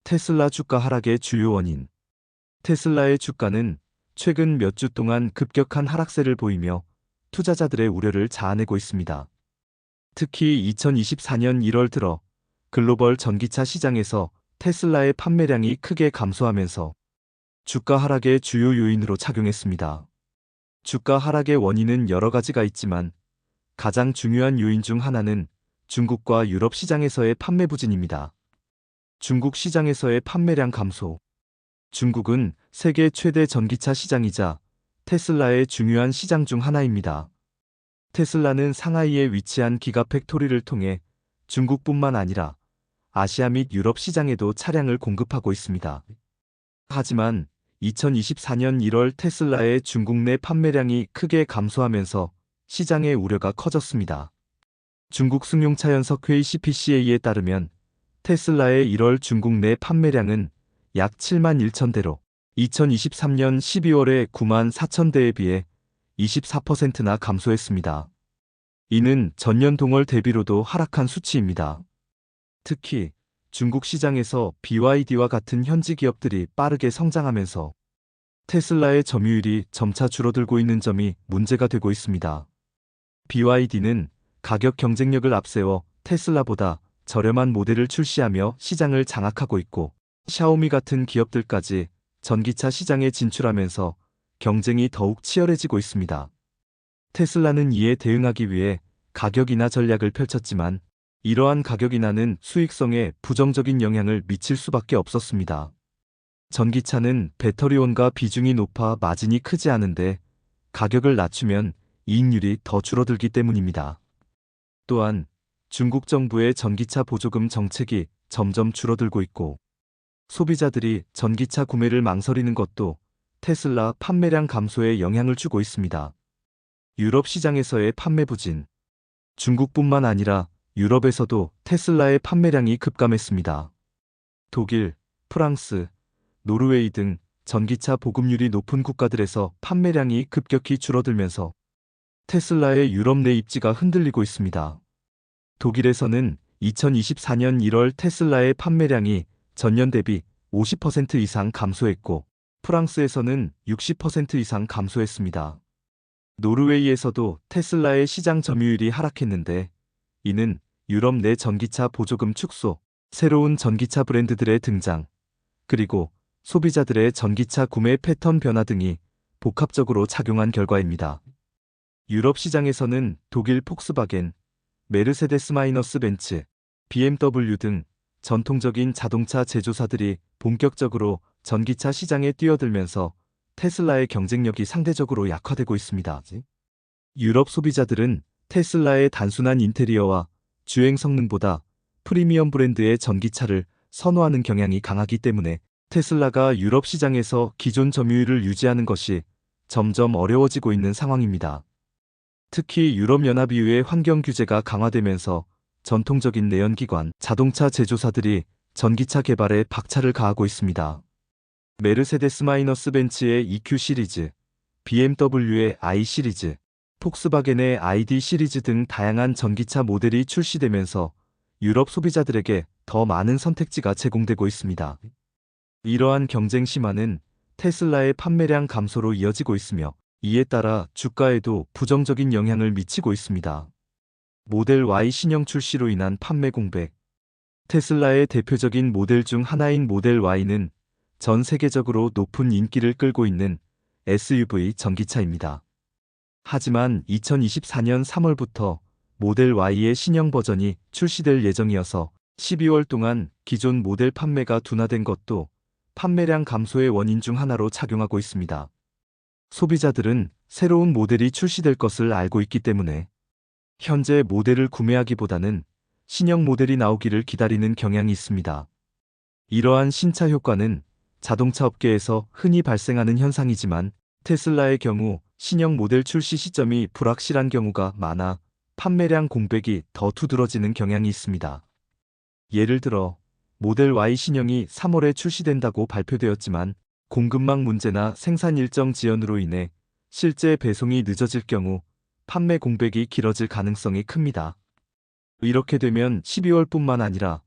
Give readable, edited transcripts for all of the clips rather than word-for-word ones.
테슬라 주가 하락의 주요 원인. 테슬라의 주가는 최근 몇 주 동안 급격한 하락세를 보이며 투자자들의 우려를 자아내고 있습니다. 특히 2024년 1월 들어 글로벌 전기차 시장에서 테슬라의 판매량이 크게 감소하면서 주가 하락의 주요 요인으로 작용했습니다. 주가 하락의 원인은 여러 가지가 있지만 가장 중요한 요인 중 하나는 중국과 유럽 시장에서의 판매 부진입니다. 중국 시장에서의 판매량 감소. 중국은 세계 최대 전기차 시장이자 테슬라의 중요한 시장 중 하나입니다. 테슬라는 상하이에 위치한 기가팩토리를 통해 중국뿐만 아니라 아시아 및 유럽 시장에도 차량을 공급하고 있습니다. 하지만 2024년 1월 테슬라의 중국 내 판매량이 크게 감소하면서 시장의 우려가 커졌습니다. 중국 승용차연석회의 CPCA에 따르면 테슬라의 1월 중국 내 판매량은 약 7만 1천 대로 2023년 12월의 9만 4천 대에 비해 24%나 감소했습니다. 이는 전년 동월 대비로도 하락한 수치입니다. 특히 중국 시장에서 BYD와 같은 현지 기업들이 빠르게 성장하면서 테슬라의 점유율이 점차 줄어들고 있는 점이 문제가 되고 있습니다. BYD는 가격 경쟁력을 앞세워 테슬라보다 저렴한 모델을 출시하며 시장을 장악하고 있고, 샤오미 같은 기업들까지 전기차 시장에 진출하면서 경쟁이 더욱 치열해지고 있습니다. 테슬라는 이에 대응하기 위해 가격 인하 전략을 펼쳤지만 이러한 가격 인하는 수익성에 부정적인 영향을 미칠 수밖에 없었습니다. 전기차는 배터리원가 비중이 높아 마진이 크지 않은데 가격을 낮추면 이익률이 더 줄어들기 때문입니다. 또한 중국 정부의 전기차 보조금 정책이 점점 줄어들고 있고 소비자들이 전기차 구매를 망설이는 것도 테슬라 판매량 감소에 영향을 주고 있습니다. 유럽 시장에서의 판매 부진. 중국뿐만 아니라 유럽에서도 테슬라의 판매량이 급감했습니다. 독일, 프랑스, 노르웨이 등 전기차 보급률이 높은 국가들에서 판매량이 급격히 줄어들면서 테슬라의 유럽 내 입지가 흔들리고 있습니다. 독일에서는 2024년 1월 테슬라의 판매량이 전년 대비 50% 이상 감소했고, 프랑스에서는 60% 이상 감소했습니다. 노르웨이에서도 테슬라의 시장 점유율이 하락했는데, 이는 유럽 내 전기차 보조금 축소, 새로운 전기차 브랜드들의 등장, 그리고 소비자들의 전기차 구매 패턴 변화 등이 복합적으로 작용한 결과입니다. 유럽 시장에서는 독일 폭스바겐, 메르세데스-벤츠, BMW 등 전통적인 자동차 제조사들이 본격적으로 전기차 시장에 뛰어들면서 테슬라의 경쟁력이 상대적으로 약화되고 있습니다. 유럽 소비자들은 테슬라의 단순한 인테리어와 주행 성능보다 프리미엄 브랜드의 전기차를 선호하는 경향이 강하기 때문에 테슬라가 유럽 시장에서 기존 점유율을 유지하는 것이 점점 어려워지고 있는 상황입니다. 특히 유럽연합 EU의 환경 규제가 강화되면서 전통적인 내연기관 자동차 제조사들이 전기차 개발에 박차를 가하고 있습니다. 메르세데스-벤츠의 EQ 시리즈, BMW의 i 시리즈, 폭스바겐의 ID 시리즈 등 다양한 전기차 모델이 출시되면서 유럽 소비자들에게 더 많은 선택지가 제공되고 있습니다. 이러한 경쟁 심화는 테슬라의 판매량 감소로 이어지고 있으며 이에 따라 주가에도 부정적인 영향을 미치고 있습니다. 모델 Y 신형 출시로 인한 판매 공백. 테슬라의 대표적인 모델 중 하나인 모델 Y는 전 세계적으로 높은 인기를 끌고 있는 SUV 전기차입니다. 하지만 2024년 3월부터 모델 Y의 신형 버전이 출시될 예정이어서 12월 동안 기존 모델 판매가 둔화된 것도 판매량 감소의 원인 중 하나로 작용하고 있습니다. 소비자들은 새로운 모델이 출시될 것을 알고 있기 때문에 현재 모델을 구매하기보다는 신형 모델이 나오기를 기다리는 경향이 있습니다. 이러한 신차 효과는 자동차 업계에서 흔히 발생하는 현상이지만 테슬라의 경우 신형 모델 출시 시점이 불확실한 경우가 많아 판매량 공백이 더 두드러지는 경향이 있습니다. 예를 들어 모델 Y 신형이 3월에 출시된다고 발표되었지만 공급망 문제나 생산 일정 지연으로 인해 실제 배송이 늦어질 경우 판매 공백이 길어질 가능성이 큽니다. 이렇게 되면 12월뿐만 아니라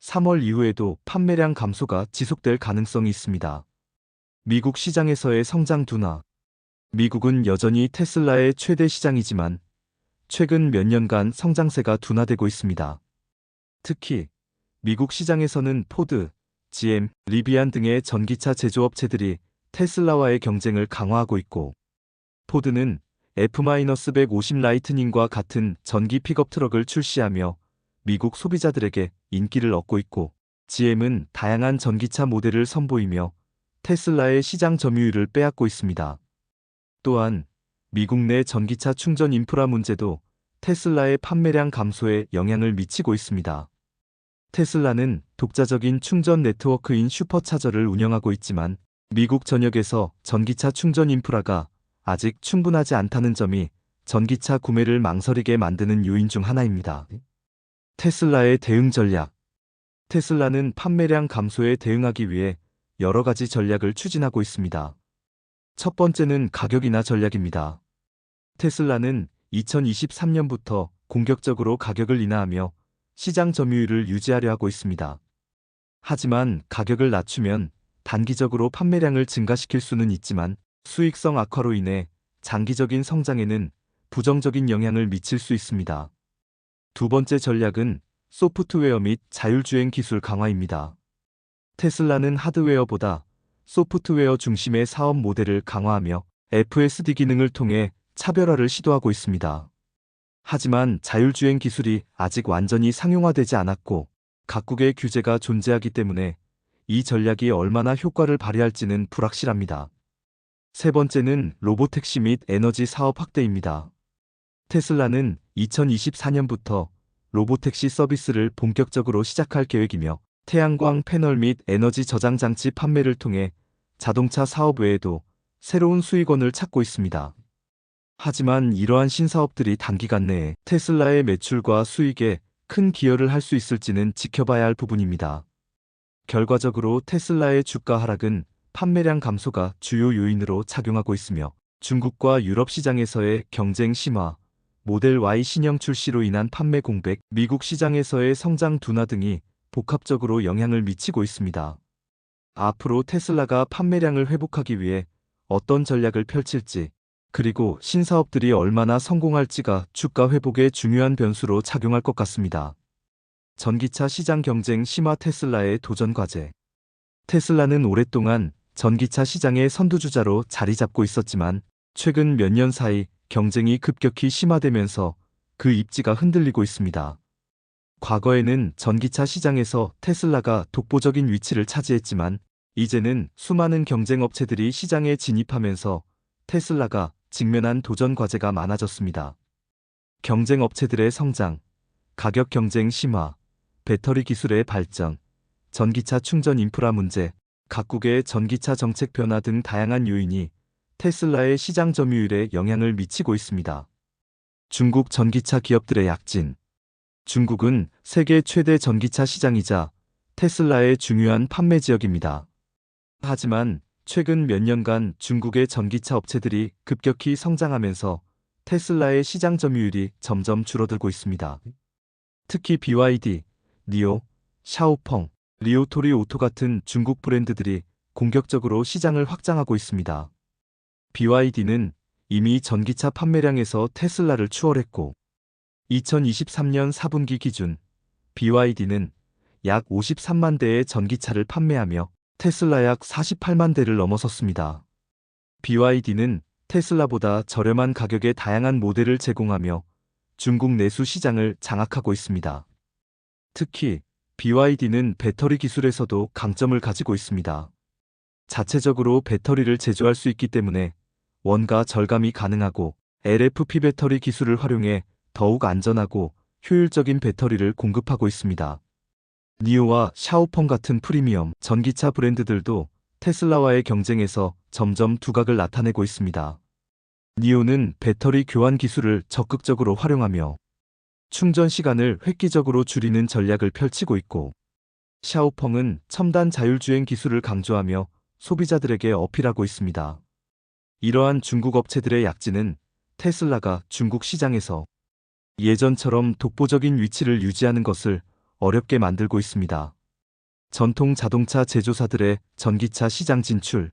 3월 이후에도 판매량 감소가 지속될 가능성이 있습니다. 미국 시장에서의 성장 둔화. 미국은 여전히 테슬라의 최대 시장이지만 최근 몇 년간 성장세가 둔화되고 있습니다. 특히 미국 시장에서는 포드, GM, 리비안 등의 전기차 제조업체들이 테슬라와의 경쟁을 강화하고 있고, 포드는 F-150 라이트닝과 같은 전기 픽업 트럭을 출시하며 미국 소비자들에게 인기를 얻고 있고, GM은 다양한 전기차 모델을 선보이며 테슬라의 시장 점유율을 빼앗고 있습니다. 또한 미국 내 전기차 충전 인프라 문제도 테슬라의 판매량 감소에 영향을 미치고 있습니다. 테슬라는 독자적인 충전 네트워크인 슈퍼차저를 운영하고 있지만 미국 전역에서 전기차 충전 인프라가 아직 충분하지 않다는 점이 전기차 구매를 망설이게 만드는 요인 중 하나입니다. 테슬라의 대응 전략. 테슬라는 판매량 감소에 대응하기 위해 여러 가지 전략을 추진하고 있습니다. 첫 번째는 가격 인하 전략입니다. 테슬라는 2023년부터 공격적으로 가격을 인하하며 시장 점유율을 유지하려 하고 있습니다. 하지만 가격을 낮추면 단기적으로 판매량을 증가시킬 수는 있지만 수익성 악화로 인해 장기적인 성장에는 부정적인 영향을 미칠 수 있습니다. 두 번째 전략은 소프트웨어 및 자율주행 기술 강화입니다. 테슬라는 하드웨어보다 소프트웨어 중심의 사업 모델을 강화하며 FSD 기능을 통해 차별화를 시도하고 있습니다. 하지만 자율주행 기술이 아직 완전히 상용화되지 않았고 각국의 규제가 존재하기 때문에 이 전략이 얼마나 효과를 발휘할지는 불확실합니다. 세 번째는 로보택시 및 에너지 사업 확대입니다. 테슬라는 2024년부터 로보택시 서비스를 본격적으로 시작할 계획이며 태양광 패널 및 에너지 저장 장치 판매를 통해 자동차 사업 외에도 새로운 수익원을 찾고 있습니다. 하지만 이러한 신사업들이 단기간 내에 테슬라의 매출과 수익에 큰 기여를 할 수 있을지는 지켜봐야 할 부분입니다. 결과적으로 테슬라의 주가 하락은 판매량 감소가 주요 요인으로 작용하고 있으며 중국과 유럽 시장에서의 경쟁 심화, 모델 Y 신형 출시로 인한 판매 공백, 미국 시장에서의 성장 둔화 등이 복합적으로 영향을 미치고 있습니다. 앞으로 테슬라가 판매량을 회복하기 위해 어떤 전략을 펼칠지, 그리고 신사업들이 얼마나 성공할지가 주가 회복에 중요한 변수로 작용할 것 같습니다. 전기차 시장 경쟁 심화 테슬라의 도전 과제. 테슬라는 오랫동안 전기차 시장의 선두주자로 자리 잡고 있었지만 최근 몇 년 사이 경쟁이 급격히 심화되면서 그 입지가 흔들리고 있습니다. 과거에는 전기차 시장에서 테슬라가 독보적인 위치를 차지했지만 이제는 수많은 경쟁 업체들이 시장에 진입하면서 테슬라가 직면한 도전 과제가 많아졌습니다. 경쟁 업체들의 성장, 가격 경쟁 심화, 배터리 기술의 발전, 전기차 충전 인프라 문제, 각국의 전기차 정책 변화 등 다양한 요인이 테슬라의 시장 점유율에 영향을 미치고 있습니다. 중국 전기차 기업들의 약진. 중국은 세계 최대 전기차 시장이자 테슬라의 중요한 판매 지역입니다. 하지만 최근 몇 년간 중국의 전기차 업체들이 급격히 성장하면서 테슬라의 시장 점유율이 점점 줄어들고 있습니다. 특히 BYD, 니오, 샤오펑, 리오토리 오토 같은 중국 브랜드들이 공격적으로 시장을 확장하고 있습니다. BYD는 이미 전기차 판매량에서 테슬라를 추월했고 2023년 4분기 기준 BYD는 약 53만 대의 전기차를 판매하며 테슬라 약 48만 대를 넘어섰습니다. BYD는 테슬라보다 저렴한 가격의 다양한 모델을 제공하며 중국 내수 시장을 장악하고 있습니다. 특히 BYD는 배터리 기술에서도 강점을 가지고 있습니다. 자체적으로 배터리를 제조할 수 있기 때문에 원가 절감이 가능하고 LFP 배터리 기술을 활용해 더욱 안전하고 효율적인 배터리를 공급하고 있습니다. 니오와 샤오펑 같은 프리미엄 전기차 브랜드들도 테슬라와의 경쟁에서 점점 두각을 나타내고 있습니다. 니오는 배터리 교환 기술을 적극적으로 활용하며 충전 시간을 획기적으로 줄이는 전략을 펼치고 있고 샤오펑은 첨단 자율주행 기술을 강조하며 소비자들에게 어필하고 있습니다. 이러한 중국 업체들의 약진은 테슬라가 중국 시장에서 예전처럼 독보적인 위치를 유지하는 것을 어렵게 만들고 있습니다. 전통 자동차 제조사들의 전기차 시장 진출.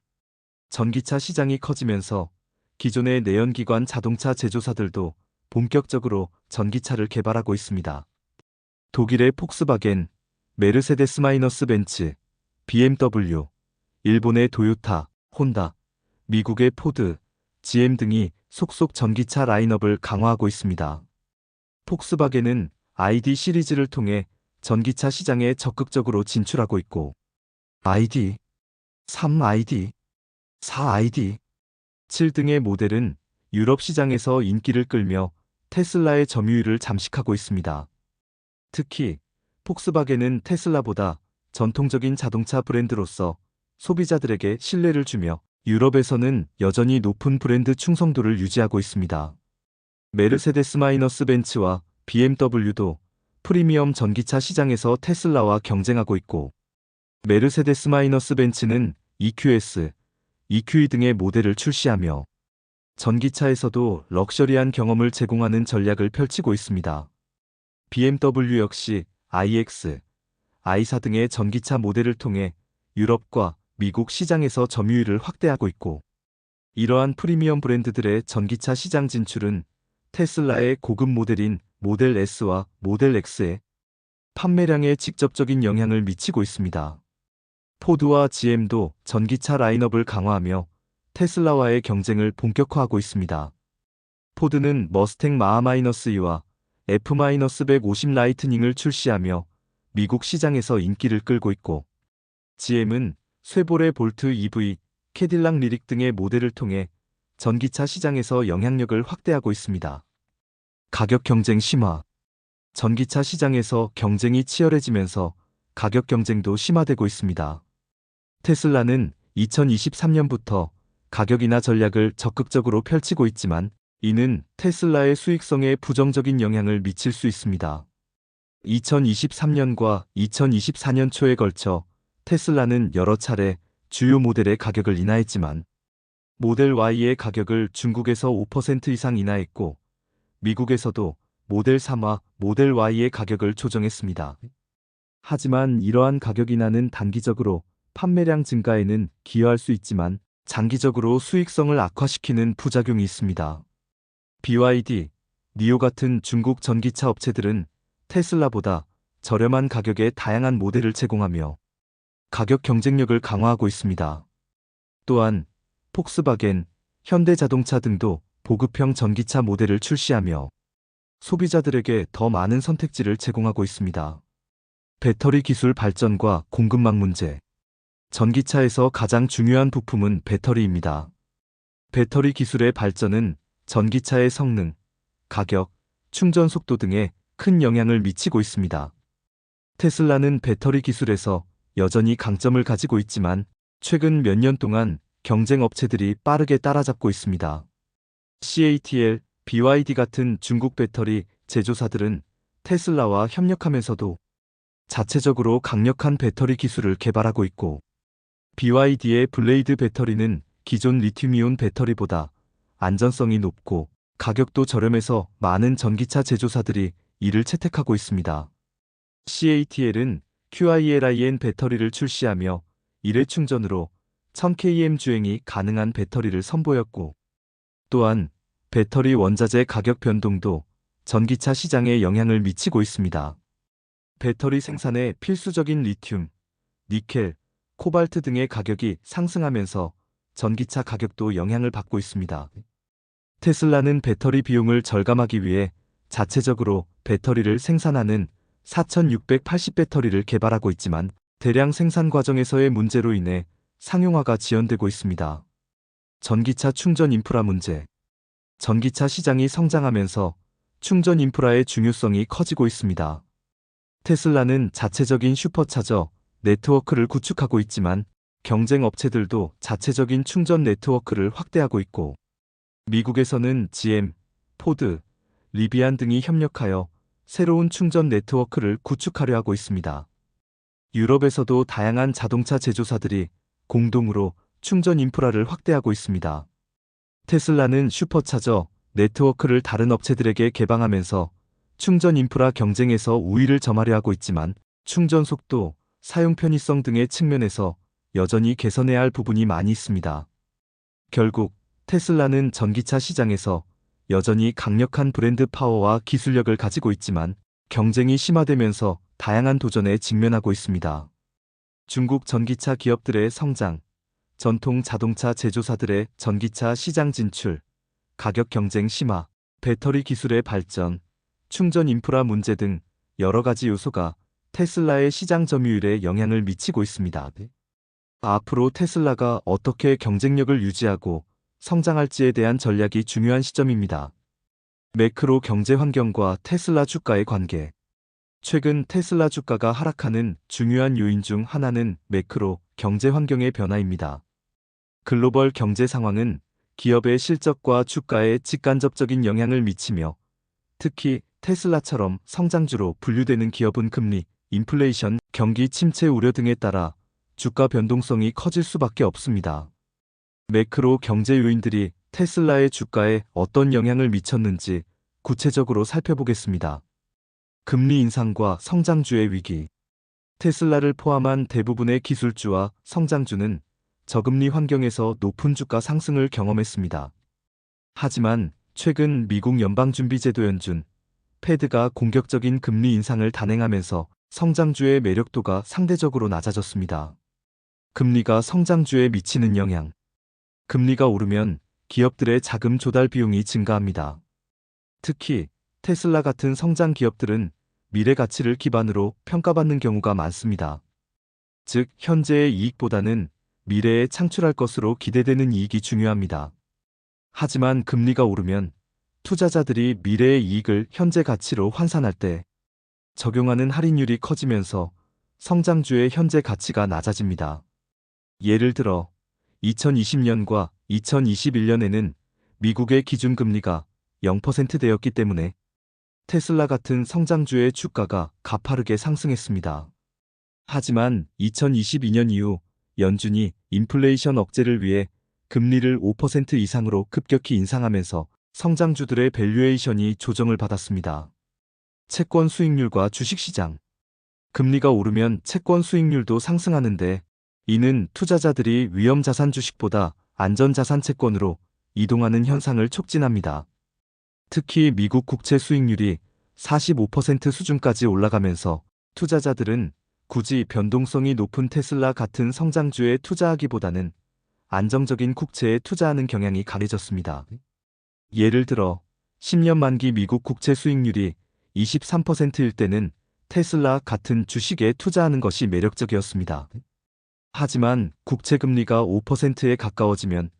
전기차 시장이 커지면서 기존의 내연기관 자동차 제조사들도 본격적으로 전기차를 개발하고 있습니다. 독일의 폭스바겐, 메르세데스-벤츠, BMW, 일본의 도요타, 혼다, 미국의 포드, GM 등이 속속 전기차 라인업을 강화하고 있습니다. 폭스바겐은 ID 시리즈를 통해 전기차 시장에 적극적으로 진출하고 있고 ID, 3ID, 4ID, 7 등의 모델은 유럽 시장에서 인기를 끌며 테슬라의 점유율을 잠식하고 있습니다. 특히 폭스바겐은 테슬라보다 전통적인 자동차 브랜드로서 소비자들에게 신뢰를 주며 유럽에서는 여전히 높은 브랜드 충성도를 유지하고 있습니다. 메르세데스-벤츠와 BMW도 프리미엄 전기차 시장에서 테슬라와 경쟁하고 있고 메르세데스-벤츠는 EQS, EQE 등의 모델을 출시하며 전기차에서도 럭셔리한 경험을 제공하는 전략을 펼치고 있습니다. BMW 역시 iX, i4 등의 전기차 모델을 통해 유럽과 미국 시장에서 점유율을 확대하고 있고 이러한 프리미엄 브랜드들의 전기차 시장 진출은 테슬라의 고급 모델인 모델 S와 모델 X의 판매량에 직접적인 영향을 미치고 있습니다. 포드와 GM도 전기차 라인업을 강화하며 테슬라와의 경쟁을 본격화하고 있습니다. 포드는 머스탱 마하-2와 F-150 라이트닝을 출시하며 미국 시장에서 인기를 끌고 있고 GM은 쉐보레 볼트 EV, 캐딜락 리릭 등의 모델을 통해 전기차 시장에서 영향력을 확대하고 있습니다. 가격 경쟁 심화. 전기차 시장에서 경쟁이 치열해지면서 가격 경쟁도 심화되고 있습니다. 테슬라는 2023년부터 가격이나 전략을 적극적으로 펼치고 있지만 이는 테슬라의 수익성에 부정적인 영향을 미칠 수 있습니다. 2023년과 2024년 초에 걸쳐 테슬라는 여러 차례 주요 모델의 가격을 인하했지만 모델 Y의 가격을 중국에서 5% 이상 인하했고 미국에서도 모델 3와 모델 Y의 가격을 조정했습니다. 하지만 이러한 가격 인하는 단기적으로 판매량 증가에는 기여할 수 있지만 장기적으로 수익성을 악화시키는 부작용이 있습니다. BYD, 니오 같은 중국 전기차 업체들은 테슬라보다 저렴한 가격에 다양한 모델을 제공하며 가격 경쟁력을 강화하고 있습니다. 또한 폭스바겐, 현대자동차 등도 보급형 전기차 모델을 출시하며 소비자들에게 더 많은 선택지를 제공하고 있습니다. 배터리 기술 발전과 공급망 문제. 전기차에서 가장 중요한 부품은 배터리입니다. 배터리 기술의 발전은 전기차의 성능, 가격, 충전 속도 등에 큰 영향을 미치고 있습니다. 테슬라는 배터리 기술에서 여전히 강점을 가지고 있지만 최근 몇 년 동안 경쟁 업체들이 빠르게 따라잡고 있습니다. CATL, BYD 같은 중국 배터리 제조사들은 테슬라와 협력하면서도 자체적으로 강력한 배터리 기술을 개발하고 있고 BYD의 블레이드 배터리는 기존 리튬이온 배터리보다 안전성이 높고 가격도 저렴해서 많은 전기차 제조사들이 이를 채택하고 있습니다. CATL은 QILIN 배터리를 출시하며 일회 충전으로 1000km 주행이 가능한 배터리를 선보였고 또한 배터리 원자재 가격 변동도 전기차 시장에 영향을 미치고 있습니다. 배터리 생산에 필수적인 리튬, 니켈, 코발트 등의 가격이 상승하면서 전기차 가격도 영향을 받고 있습니다. 테슬라는 배터리 비용을 절감하기 위해 자체적으로 배터리를 생산하는 4680 배터리를 개발하고 있지만 대량 생산 과정에서의 문제로 인해 상용화가 지연되고 있습니다. 전기차 충전 인프라 문제. 전기차 시장이 성장하면서 충전 인프라의 중요성이 커지고 있습니다. 테슬라는 자체적인 슈퍼차저 네트워크를 구축하고 있지만 경쟁 업체들도 자체적인 충전 네트워크를 확대하고 있고 미국에서는 GM, 포드, 리비안 등이 협력하여 새로운 충전 네트워크를 구축하려 하고 있습니다. 유럽에서도 다양한 자동차 제조사들이 공동으로 충전 인프라를 확대하고 있습니다. 테슬라는 슈퍼차저 네트워크를 다른 업체들에게 개방하면서 충전 인프라 경쟁에서 우위를 점하려 하고 있지만 충전 속도, 사용 편의성 등의 측면에서 여전히 개선해야 할 부분이 많이 있습니다. 결국 테슬라는 전기차 시장에서 여전히 강력한 브랜드 파워와 기술력을 가지고 있지만 경쟁이 심화되면서 다양한 도전에 직면하고 있습니다. 중국 전기차 기업들의 성장, 전통 자동차 제조사들의 전기차 시장 진출, 가격 경쟁 심화, 배터리 기술의 발전, 충전 인프라 문제 등 여러 가지 요소가 테슬라의 시장 점유율에 영향을 미치고 있습니다. 앞으로 테슬라가 어떻게 경쟁력을 유지하고 성장할지에 대한 전략이 중요한 시점입니다. 매크로 경제 환경과 테슬라 주가의 관계. 최근 테슬라 주가가 하락하는 중요한 요인 중 하나는 매크로 경제 환경의 변화입니다. 글로벌 경제 상황은 기업의 실적과 주가에 직간접적인 영향을 미치며 특히 테슬라처럼 성장주로 분류되는 기업은 금리, 인플레이션, 경기 침체 우려 등에 따라 주가 변동성이 커질 수밖에 없습니다. 매크로 경제 요인들이 테슬라의 주가에 어떤 영향을 미쳤는지 구체적으로 살펴보겠습니다. 금리 인상과 성장주의 위기. 테슬라를 포함한 대부분의 기술주와 성장주는 저금리 환경에서 높은 주가 상승을 경험했습니다. 하지만 최근 미국 연방준비제도 연준, 패드가 공격적인 금리 인상을 단행하면서 성장주의 매력도가 상대적으로 낮아졌습니다. 금리가 성장주에 미치는 영향. 금리가 오르면 기업들의 자금 조달 비용이 증가합니다. 특히 테슬라 같은 성장 기업들은 미래 가치를 기반으로 평가받는 경우가 많습니다. 즉, 현재의 이익보다는 미래에 창출할 것으로 기대되는 이익이 중요합니다. 하지만 금리가 오르면 투자자들이 미래의 이익을 현재 가치로 환산할 때 적용하는 할인율이 커지면서 성장주의 현재 가치가 낮아집니다. 예를 들어 2020년과 2021년에는 미국의 기준금리가 0%대였기 때문에 테슬라 같은 성장주의 주가가 가파르게 상승했습니다. 하지만 2022년 이후 연준이 인플레이션 억제를 위해 금리를 5% 이상으로 급격히 인상하면서 성장주들의 밸류에이션이 조정을 받았습니다. 채권 수익률과 주식시장. 금리가 오르면 채권 수익률도 상승하는데 이는 투자자들이 위험자산 주식보다 안전자산 채권으로 이동하는 현상을 촉진합니다. 특히 미국 국채 수익률이 45% 수준까지 올라가면서 투자자들은 굳이 변동성이 높은 테슬라 같은 성장주에 투자하기보다는 안정적인 국채에 투자하는 경향이 강해졌습니다. 예를 들어 10년 만기 미국 국채 수익률이 23%일 때는 테슬라 같은 주식에 투자하는 것이 매력적이었습니다. 하지만 국채 금리가 5%에 가까워지면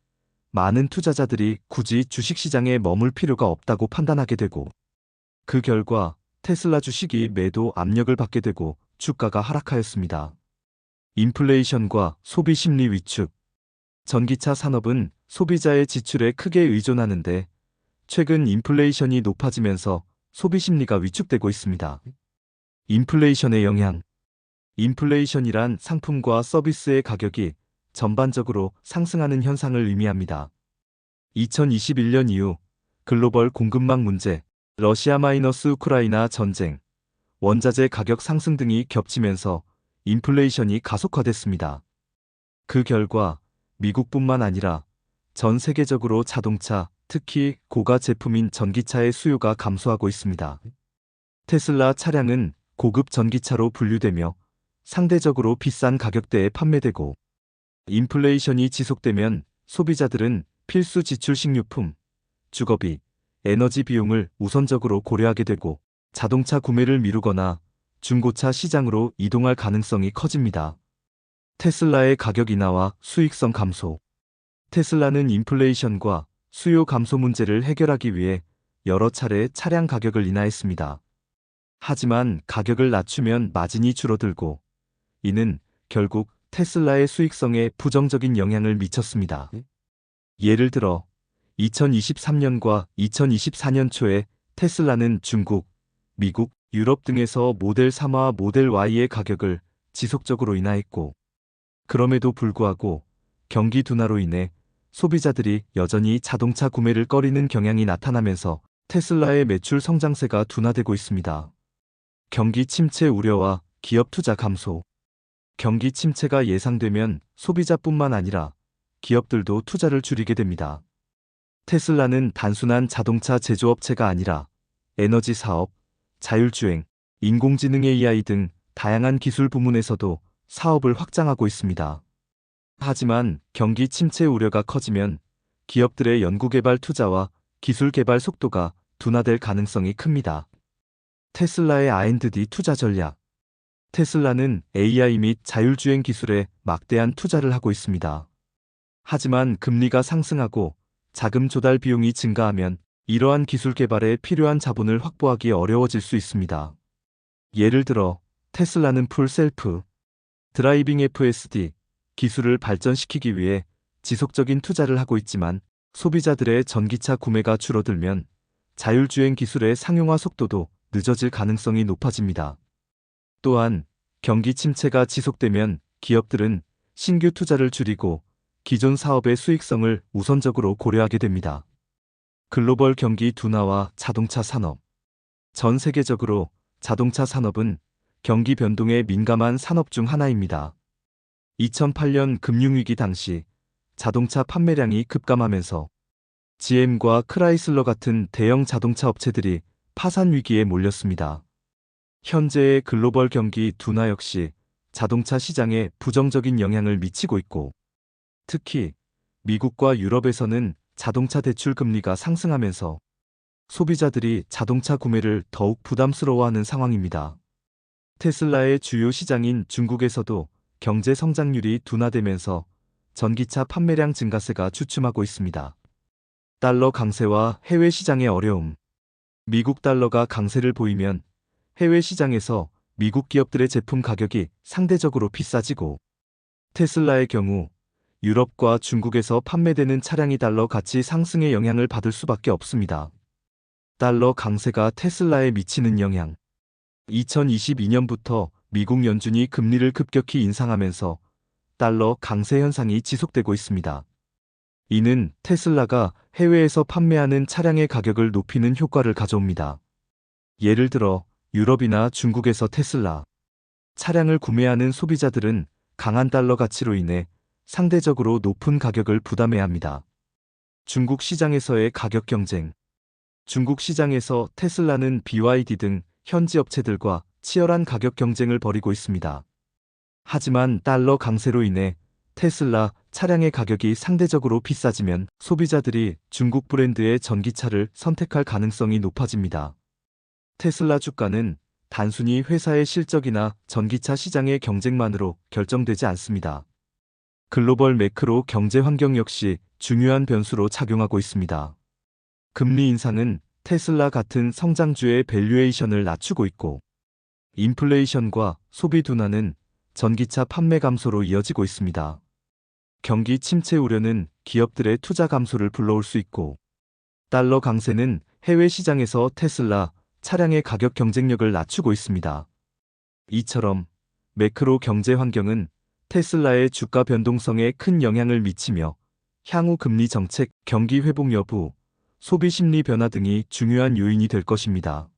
많은 투자자들이 굳이 주식시장에 머물 필요가 없다고 판단하게 되고 그 결과 테슬라 주식이 매도 압력을 받게 되고 주가가 하락하였습니다. 인플레이션과 소비 심리 위축. 전기차 산업은 소비자의 지출에 크게 의존하는데 최근 인플레이션이 높아지면서 소비 심리가 위축되고 있습니다. 인플레이션의 영향. 인플레이션이란 상품과 서비스의 가격이 전반적으로 상승하는 현상을 의미합니다. 2021년 이후 글로벌 공급망 문제, 러시아-우크라이나 전쟁, 원자재 가격 상승 등이 겹치면서 인플레이션이 가속화됐습니다. 그 결과 미국뿐만 아니라 전 세계적으로 자동차, 특히 고가 제품인 전기차의 수요가 감소하고 있습니다. 테슬라 차량은 고급 전기차로 분류되며 상대적으로 비싼 가격대에 판매되고 인플레이션이 지속되면 소비자들은 필수 지출 식료품, 주거비, 에너지 비용을 우선적으로 고려하게 되고 자동차 구매를 미루거나 중고차 시장으로 이동할 가능성이 커집니다. 테슬라의 가격 인하와 수익성 감소. 테슬라는 인플레이션과 수요 감소 문제를 해결하기 위해 여러 차례 차량 가격을 인하했습니다. 하지만 가격을 낮추면 마진이 줄어들고 이는 결국 테슬라의 수익성에 부정적인 영향을 미쳤습니다. 예를 들어 2023년과 2024년 초에 테슬라는 중국, 미국, 유럽 등에서 모델 3와 모델 Y의 가격을 지속적으로 인하했고 그럼에도 불구하고 경기 둔화로 인해 소비자들이 여전히 자동차 구매를 꺼리는 경향이 나타나면서 테슬라의 매출 성장세가 둔화되고 있습니다. 경기 침체 우려와 기업 투자 감소. 경기 침체가 예상되면 소비자뿐만 아니라 기업들도 투자를 줄이게 됩니다. 테슬라는 단순한 자동차 제조업체가 아니라 에너지 사업, 자율주행, 인공지능 AI 등 다양한 기술 부문에서도 사업을 확장하고 있습니다. 하지만 경기 침체 우려가 커지면 기업들의 연구개발 투자와 기술 개발 속도가 둔화될 가능성이 큽니다. 테슬라의 R&D 투자 전략. 테슬라는 AI 및 자율주행 기술에 막대한 투자를 하고 있습니다. 하지만 금리가 상승하고 자금 조달 비용이 증가하면 이러한 기술 개발에 필요한 자본을 확보하기 어려워질 수 있습니다. 예를 들어 테슬라는 풀 셀프 드라이빙 FSD 기술을 발전시키기 위해 지속적인 투자를 하고 있지만 소비자들의 전기차 구매가 줄어들면 자율주행 기술의 상용화 속도도 늦어질 가능성이 높아집니다. 또한 경기 침체가 지속되면 기업들은 신규 투자를 줄이고 기존 사업의 수익성을 우선적으로 고려하게 됩니다. 글로벌 경기 둔화와 자동차 산업. 전 세계적으로 자동차 산업은 경기 변동에 민감한 산업 중 하나입니다. 2008년 금융위기 당시 자동차 판매량이 급감하면서 GM과 크라이슬러 같은 대형 자동차 업체들이 파산 위기에 몰렸습니다. 현재의 글로벌 경기 둔화 역시 자동차 시장에 부정적인 영향을 미치고 있고, 특히 미국과 유럽에서는 자동차 대출 금리가 상승하면서 소비자들이 자동차 구매를 더욱 부담스러워하는 상황입니다. 테슬라의 주요 시장인 중국에서도 경제 성장률이 둔화되면서 전기차 판매량 증가세가 주춤하고 있습니다. 달러 강세와 해외 시장의 어려움. 미국 달러가 강세를 보이면 해외 시장에서 미국 기업들의 제품 가격이 상대적으로 비싸지고, 테슬라의 경우 유럽과 중국에서 판매되는 차량이 달러 가치 상승의 영향을 받을 수밖에 없습니다. 달러 강세가 테슬라에 미치는 영향. 2022년부터 미국 연준이 금리를 급격히 인상하면서 달러 강세 현상이 지속되고 있습니다. 이는 테슬라가 해외에서 판매하는 차량의 가격을 높이는 효과를 가져옵니다. 예를 들어 유럽이나 중국에서 테슬라 차량을 구매하는 소비자들은 강한 달러 가치로 인해 상대적으로 높은 가격을 부담해야 합니다. 중국 시장에서의 가격 경쟁. 중국 시장에서 테슬라는 BYD 등 현지 업체들과 치열한 가격 경쟁을 벌이고 있습니다. 하지만 달러 강세로 인해 테슬라 차량의 가격이 상대적으로 비싸지면 소비자들이 중국 브랜드의 전기차를 선택할 가능성이 높아집니다. 테슬라 주가는 단순히 회사의 실적이나 전기차 시장의 경쟁만으로 결정되지 않습니다. 글로벌 매크로 경제 환경 역시 중요한 변수로 작용하고 있습니다. 금리 인상은 테슬라 같은 성장주의 밸류에이션을 낮추고 있고, 인플레이션과 소비 둔화는 전기차 판매 감소로 이어지고 있습니다. 경기 침체 우려는 기업들의 투자 감소를 불러올 수 있고, 달러 강세는 해외 시장에서 테슬라 차량의 가격 경쟁력을 낮추고 있습니다. 이처럼 매크로 경제 환경은 테슬라의 주가 변동성에 큰 영향을 미치며 향후 금리 정책, 경기 회복 여부, 소비 심리 변화 등이 중요한 요인이 될 것입니다.